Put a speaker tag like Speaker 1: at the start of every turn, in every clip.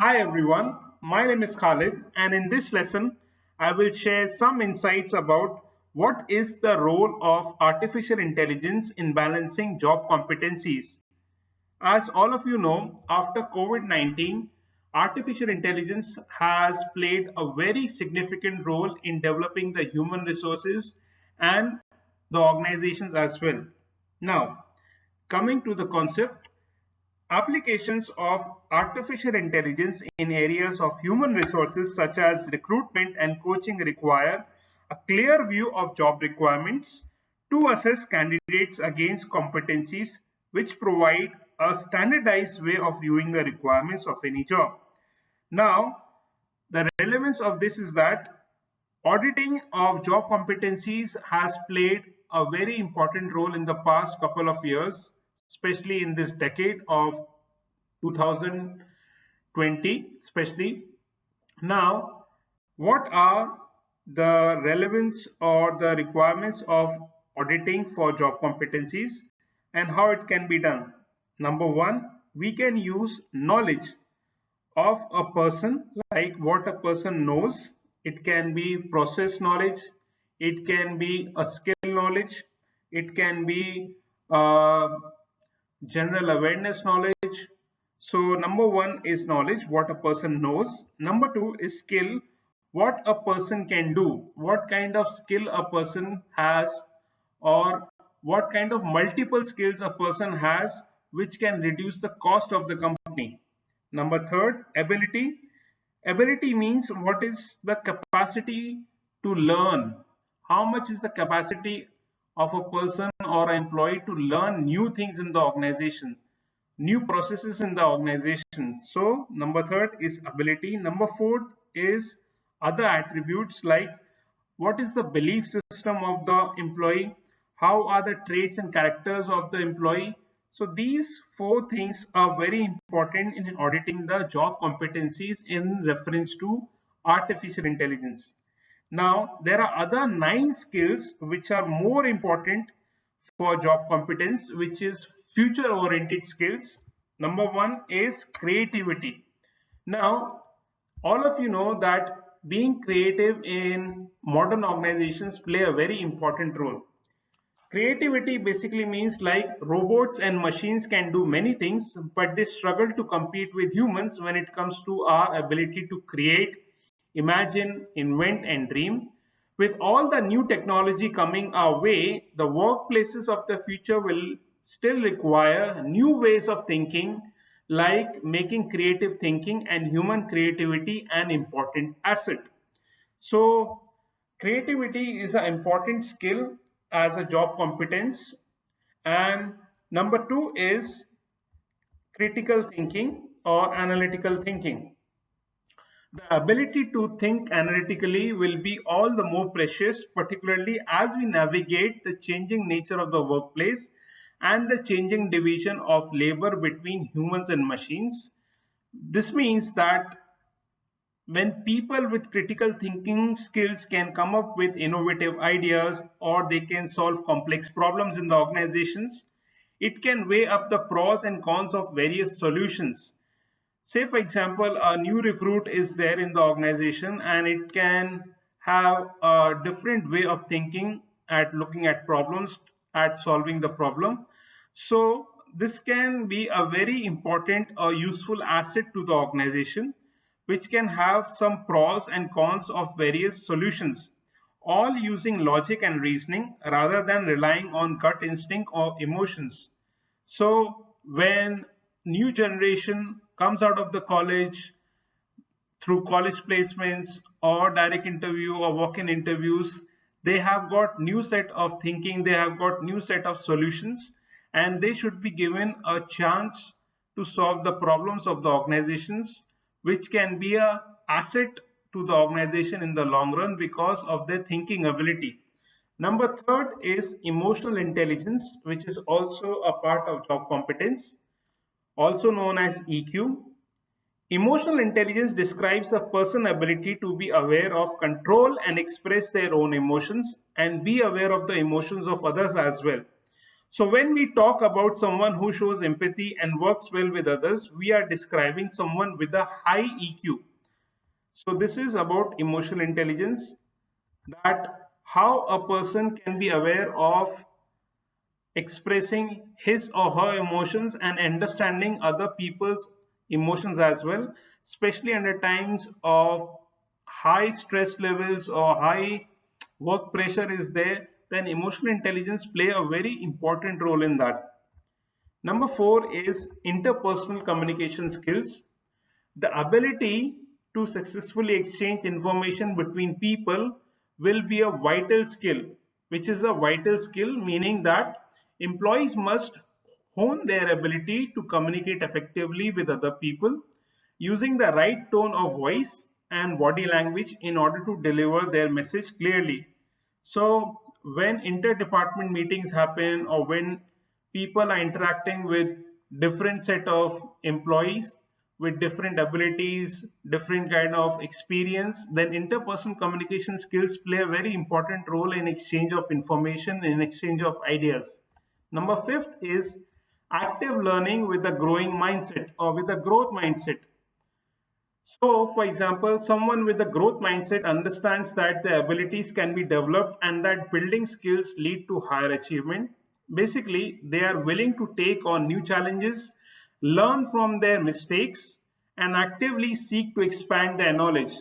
Speaker 1: Hi everyone, my name is Khalid, and in this lesson, I will share some insights about what is the role of artificial intelligence in balancing job competencies. As all of you know, after COVID 19, artificial intelligence has played a very significant role in developing the human resources and the organizations as well. Now, coming to the concept, applications of artificial intelligence in areas of human resources such as recruitment and coaching require a clear view of job requirements to assess candidates against competencies which provide a standardized way of viewing the requirements of any job. Now, the relevance of this is that auditing of job competencies has played a very important role in the past couple of years, especially in this decade of 2020, especially. Now, what are the relevance or the requirements of auditing for job competencies and how it can be done? Number one, we can use knowledge of a person, like what a person knows. It can be process knowledge, it can be a skill knowledge, it can be general awareness knowledge. So number one is knowledge, what a person knows. Number two is skill, what a person can do, what kind of skill a person has, or what kind of multiple skills a person has which can reduce the cost of the company. Number third, ability. Ability means what is the capacity to learn. How much is the capacity of a person or an employee to learn new things in the organization, new processes in the organization. So, number third is ability. Number fourth is other attributes like what is the belief system of the employee, how are the traits and characters of the employee. So these four things are very important in auditing the job competencies in reference to artificial intelligence. Now, there are other nine skills which are more important for job competence, which is future oriented skills. Number one is creativity. Now, all of you know that being creative in modern organizations play a very important role. Creativity basically means like robots and machines can do many things, but they struggle to compete with humans when it comes to our ability to create, imagine, invent, and dream. With all the new technology coming our way, the workplaces of the future will still require new ways of thinking, like making creative thinking and human creativity an important asset. So, creativity is an important skill as a job competence. And number two is critical thinking or analytical thinking. The ability to think analytically will be all the more precious, particularly as we navigate the changing nature of the workplace and the changing division of labor between humans and machines. This means that when people with critical thinking skills can come up with innovative ideas or they can solve complex problems in the organizations, it can weigh up the pros and cons of various solutions. Say, for example, a new recruit is there in the organization and it can have a different way of thinking at looking at problems, at solving the problem. So, this can be a very important or useful asset to the organization, which can have some pros and cons of various solutions, all using logic and reasoning rather than relying on gut instinct or emotions. So when new generation comes out of the college through college placements or direct interview or walk-in interviews, they have got new set of thinking, they have got new set of solutions, and they should be given a chance to solve the problems of the organizations, which can be a asset to the organization in the long run because of their thinking ability. Number third is emotional intelligence, which is also a part of job competence, also known as EQ. Emotional intelligence describes a person's ability to be aware of, control, and express their own emotions and be aware of the emotions of others as well. So, when we talk about someone who shows empathy and works well with others, we are describing someone with a high EQ. So, this is about emotional intelligence, that how a person can be aware of expressing his or her emotions and understanding other people's emotions as well, especially under times of high stress levels or high work pressure is there, then emotional intelligence play a very important role in that. Number 4 is interpersonal communication skills. The ability to successfully exchange information between people will be a vital skill, which is a vital skill, meaning that employees must hone their ability to communicate effectively with other people using the right tone of voice and body language in order to deliver their message clearly. So, when interdepartment meetings happen or when people are interacting with different set of employees with different abilities, different kind of experience, then interpersonal communication skills play a very important role in exchange of information, in exchange of ideas. Number fifth is active learning with a growing mindset or with a growth mindset. So, for example, someone with a growth mindset understands that the abilities can be developed and that building skills lead to higher achievement. Basically, they are willing to take on new challenges, learn from their mistakes, and actively seek to expand their knowledge.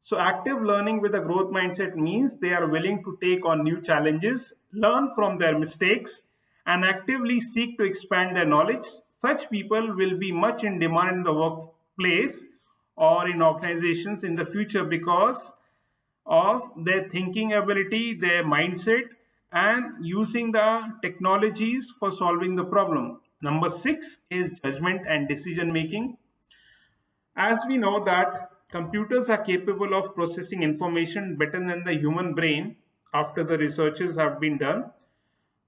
Speaker 1: So, active learning with a growth mindset means they are willing to take on new challenges, learn from their mistakes, and actively seek to expand their knowledge. Such people will be much in demand in the workplace or in organizations in the future because of their thinking ability, their mindset, and using the technologies for solving the problem. Number 6 is judgment and decision making. As we know that computers are capable of processing information better than the human brain after the researches have been done,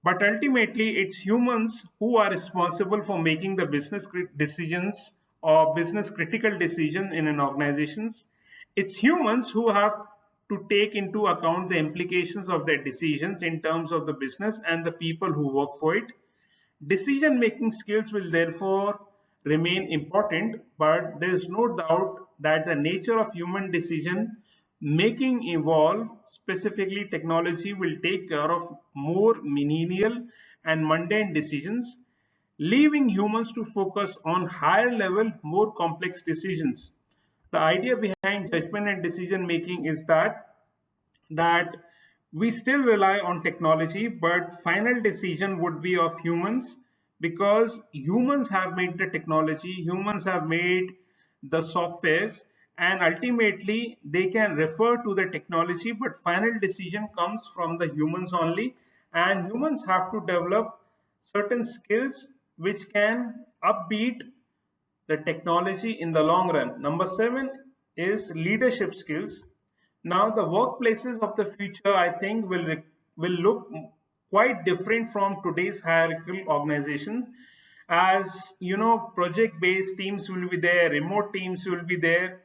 Speaker 1: but ultimately, it's humans who are responsible for making the business decisions or business critical decision in an organizations. It's humans who have to take into account the implications of their decisions in terms of the business and the people who work for it. Decision making skills will therefore remain important, but there is no doubt that the nature of human decision making evolve. Specifically, technology will take care of more menial and mundane decisions, leaving humans to focus on higher level, more complex decisions. The idea behind judgment and decision making is that we still rely on technology, but final decision would be of humans because humans have made the technology, humans have made the softwares, and ultimately they can refer to the technology, but final decision comes from the humans only, and humans have to develop certain skills which can upbeat the technology in the long run. Number 7 is leadership skills. Now, the workplaces of the future, I think, will look quite different from today's hierarchical organization. As you know, project-based teams will be there, remote teams will be there,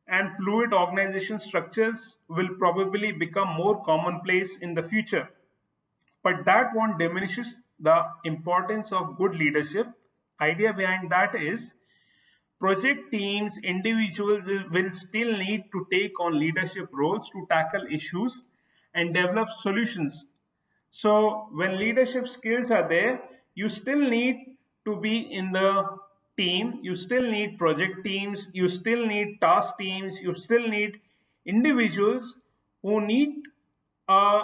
Speaker 1: and fluid organization structures will probably become more commonplace in the future. But that won't diminishes the importance of good leadership. Idea behind that is project teams, individuals will still need to take on leadership roles to tackle issues and develop solutions. So, when leadership skills are there, you still need to be in the team, you still need project teams, you still need task teams, you still need individuals who need a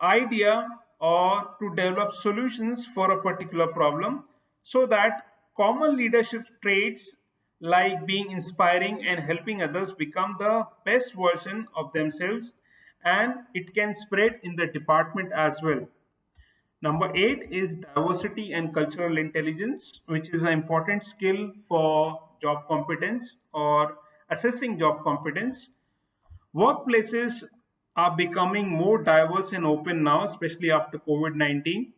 Speaker 1: idea or to develop solutions for a particular problem, so that common leadership traits like being inspiring and helping others become the best version of themselves, and it can spread in the department as well. Number 8 is diversity and cultural intelligence, which is an important skill for job competence or assessing job competence. Workplaces are becoming more diverse and open now, especially after COVID 19.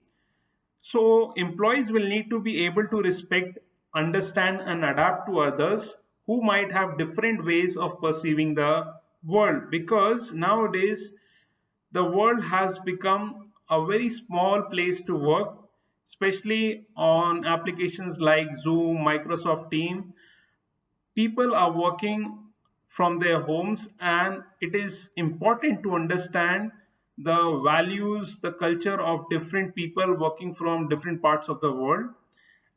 Speaker 1: So, employees will need to be able to respect, understand, and adapt to others who might have different ways of perceiving the world, because nowadays the world has become a very small place to work. especially on applications like Zoom, Microsoft Team. People are working from their homes, and it is important to understand the values, the culture of different people working from different parts of the world.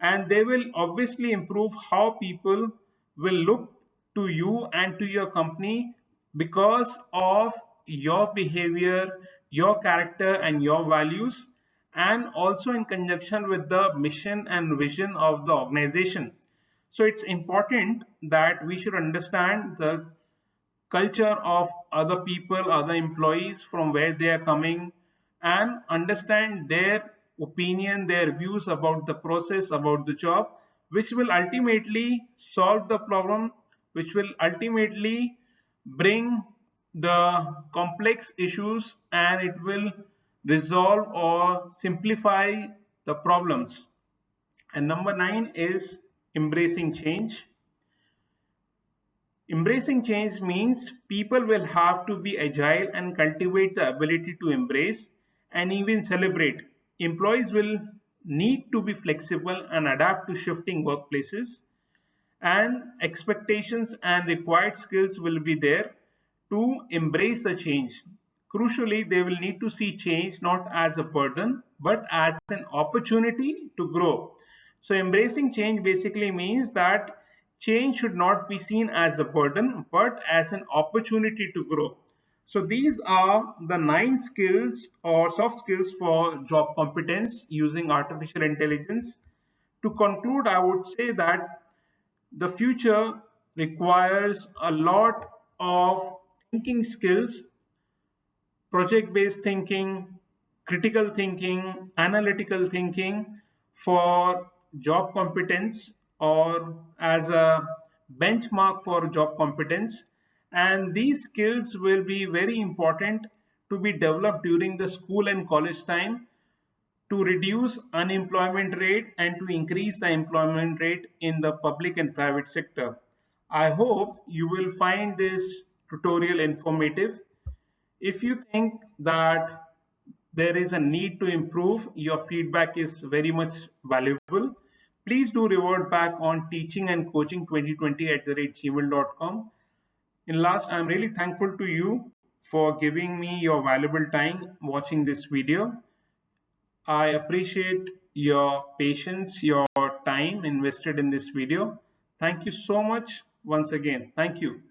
Speaker 1: And they will obviously improve how people will look to you and to your company because of your behavior, your character, and your values, and also in conjunction with the mission and vision of the organization. So it's important that we should understand the culture of other people, other employees, from where they are coming, and understand their opinion, their views about the process, about the job, which will ultimately solve the problem, which will ultimately bring the complex issues, and it will resolve or simplify the problems. And number nine is embracing change. Embracing change means people will have to be agile and cultivate the ability to embrace and even celebrate. Employees will need to be flexible and adapt to shifting workplaces, and expectations and required skills will be there to embrace the change. Crucially, they will need to see change not as a burden but as an opportunity to grow. So, embracing change basically means that change should not be seen as a burden but as an opportunity to grow. So, these are the nine skills or soft skills for job competence using artificial intelligence. To conclude, I would say that the future requires a lot of thinking skills, project based thinking, critical thinking, analytical thinking for job competence or as a benchmark for job competence. And these skills will be very important to be developed during the school and college time to reduce unemployment rate and to increase the employment rate in the public and private sector. I hope you will find this tutorial informative. If you think that there is a need to improve, your feedback is very much valuable. Please do revert back on teaching and coaching 2020 at the rate gmail.com. In last, I'm really thankful to you for giving me your valuable time watching this video. I appreciate your patience, your time invested in this video. Thank you so much once again. Thank you.